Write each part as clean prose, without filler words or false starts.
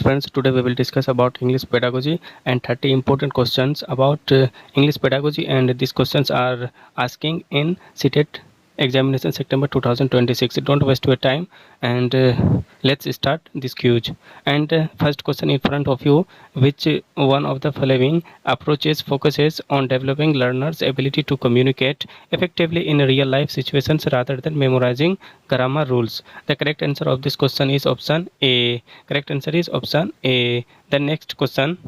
friends, today we will discuss about English pedagogy and 30 important questions about English pedagogy, and these questions are asking in CTET examination September 2026. Don't waste your time, and let's start this quiz. And first question in front of you: which one of the following approaches focuses on developing learners' ability to communicate effectively in real life situations rather than memorizing grammar rules? The correct answer of this question is option A. Correct answer is option A. The next question: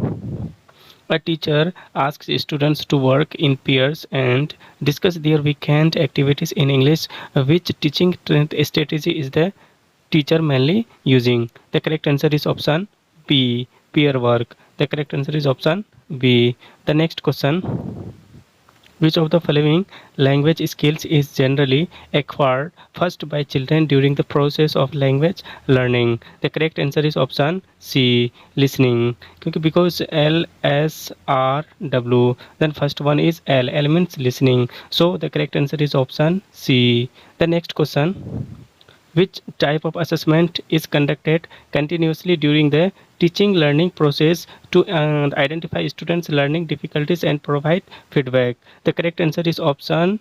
a teacher asks students to work in pairs and discuss their weekend activities in English. Which teaching strategy is the teacher mainly using? The correct answer is option B. Peer work. The correct answer is option B. The next question: which of the following language skills is generally acquired first by children during the process of language learning? The correct answer is option C. Listening. Because L, S, R, W, then first one is L. L means listening. So the correct answer is option C. The next question: which type of assessment is conducted continuously during the teaching learning process to identify students' learning difficulties and provide feedback? The correct answer is option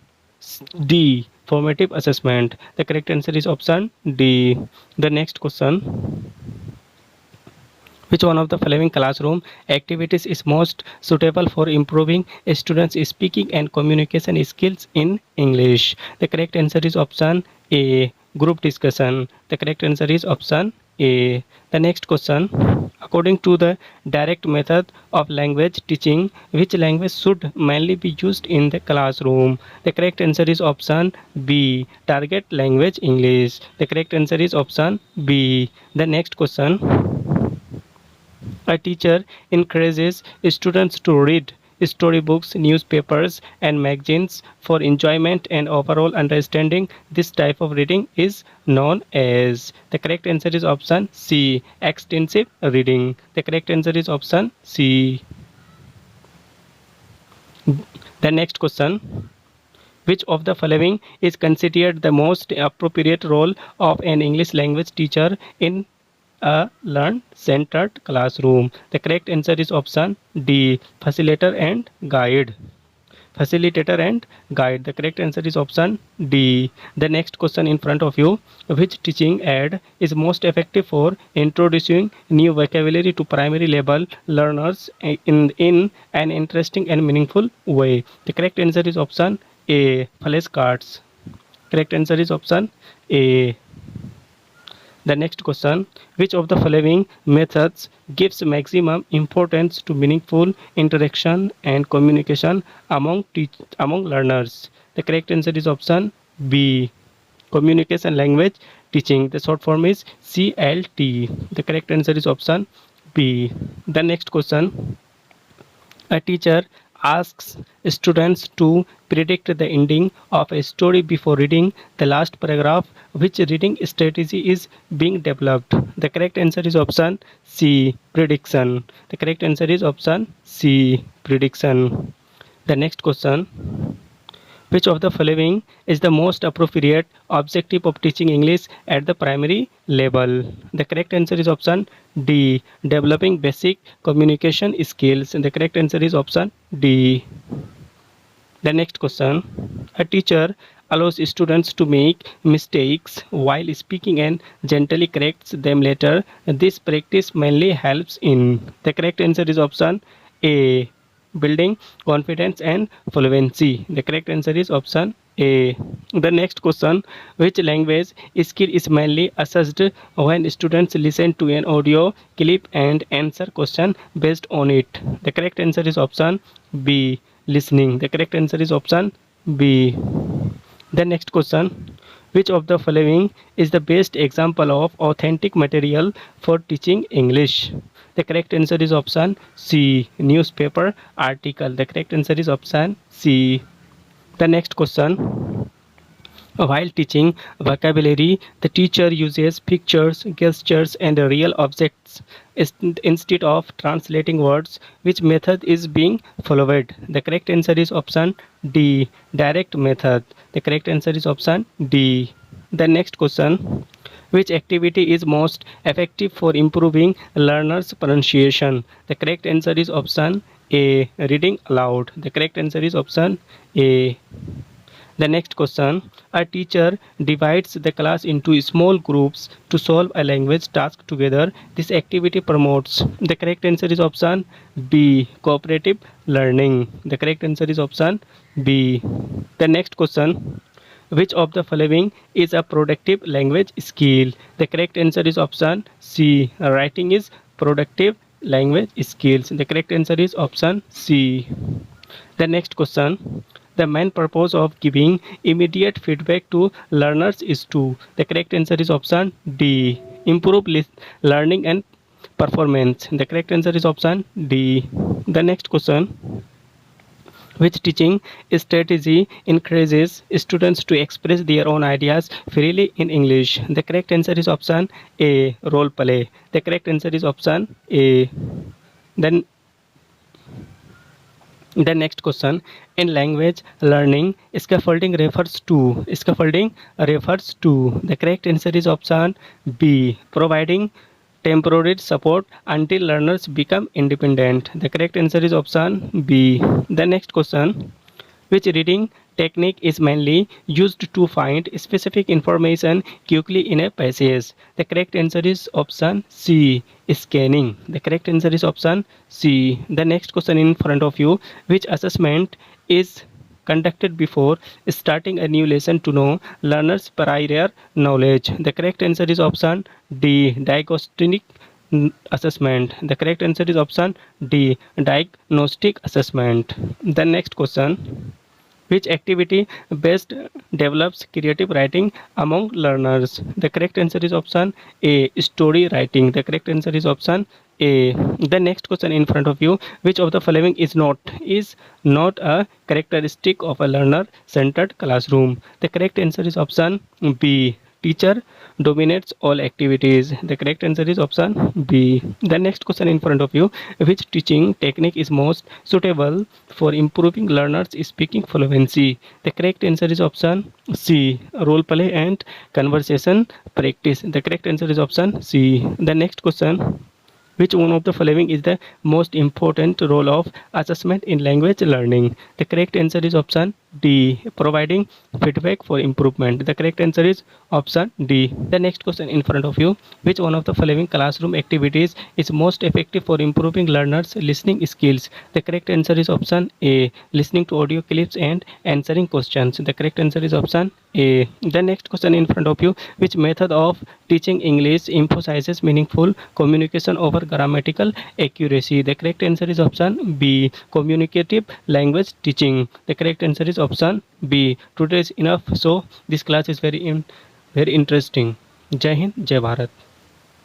D. Formative assessment. The correct answer is option D. The next question: which one of the following classroom activities is most suitable for improving students' speaking and communication skills in English? The correct answer is option A. Group discussion. The correct answer is option A. The next question: according to the direct method of language teaching, which language should mainly be used in the classroom? The correct answer is option B. Target language English. The correct answer is option B. The next question: a teacher encourages students to read storybooks, newspapers, and magazines for enjoyment and overall understanding. This type of reading is known as. The correct answer is option C. Extensive reading. The correct answer is option C. The next question: which of the following is considered the most appropriate role of an English language teacher in a learn-centered classroom? The correct answer is option D. Facilitator and guide. Facilitator and guide. The correct answer is option D. The next question in front of you: which teaching aid is most effective for introducing new vocabulary to primary level learners in an interesting and meaningful way? The correct answer is option A. Flashcards. Correct answer is option A. The next question: which of the following methods gives maximum importance to meaningful interaction and communication among learners? The correct answer is option B. Communication language teaching. The short form is CLT. The correct answer is option B. The next question: a teacher asks students to predict the ending of a story before reading the last paragraph. Which reading strategy is being developed? The correct answer is option C. Prediction. The correct answer is option C. Prediction. The next question: which of the following is the most appropriate objective of teaching English at the primary level? The correct answer is option D. Developing basic communication skills. The correct answer is option D. The next question: a teacher allows students to make mistakes while speaking and gently corrects them later. This practice mainly helps in. The correct answer is option A. Building confidence and fluency. The correct answer is option A. The next question: which language skill is mainly assessed when students listen to an audio clip and answer question based on it? The correct answer is option B. Listening. The correct answer is option B. The next question: which of the following is the best example of authentic material for teaching English? The correct answer is option C. Newspaper article. The correct answer is option C. The next question: while teaching vocabulary, the teacher uses pictures, gestures, and real objects instead of translating words. Which method is being followed? The correct answer is option D. Direct method. The correct answer is option D. The next question: Which activity is most effective for improving learners' pronunciation? The correct answer is option A. Reading aloud. The correct answer is option A. The next question. A teacher divides the class into small groups to solve a language task together. This activity promotes. The correct answer is option B. Cooperative learning. The correct answer is option B. The next question. Which of the following is a productive language skill? The correct answer is option C. Writing is productive language skills. The correct answer is option C. The next question. The main purpose of giving immediate feedback to learners is to. The correct answer is option D. Improve learning and performance. The correct answer is option D. The next question. Which teaching strategy encourages students to express their own ideas freely in English? The correct answer is option A. Role play. The correct answer is option A. Then the next question. In language learning, scaffolding refers to. The correct answer is option B. Providing temporary support until learners become independent. The correct answer is option B. The next question. Which reading technique is mainly used to find specific information quickly in a passage? The correct answer is option C. Scanning. The correct answer is option C. The next question in front of you. Which assessment is conducted before starting a new lesson to know learners' prior knowledge? The correct answer is option D. Diagnostic assessment. The correct answer is option D. Diagnostic assessment. The next question. Which activity best develops creative writing among learners? The correct answer is option A. Story writing. The correct answer is option A. The next question in front of you. Which of the following is not a characteristic of a learner-centered classroom? The correct answer is option B. Teacher dominates all activities. The correct answer is option B. The next question in front of you. Which teaching technique is most suitable for improving learners' speaking fluency? The correct answer is option C. Role play and conversation practice. The correct answer is option C. The next question. Which one of the following is the most important role of assessment in language learning? The correct answer is option D. Providing feedback for improvement. The correct answer is option D. The next question in front of you. Which one of the following classroom activities is most effective for improving learners' listening skills? The correct answer is option A. Listening to audio clips and answering questions. The correct answer is option A. The next question in front of you. Which method of teaching English emphasizes meaningful communication over grammatical accuracy? The correct answer is option B. Communicative language teaching. The correct answer is option B. Today is enough. So this class is very interesting. Jai Hind, Jai Bharat.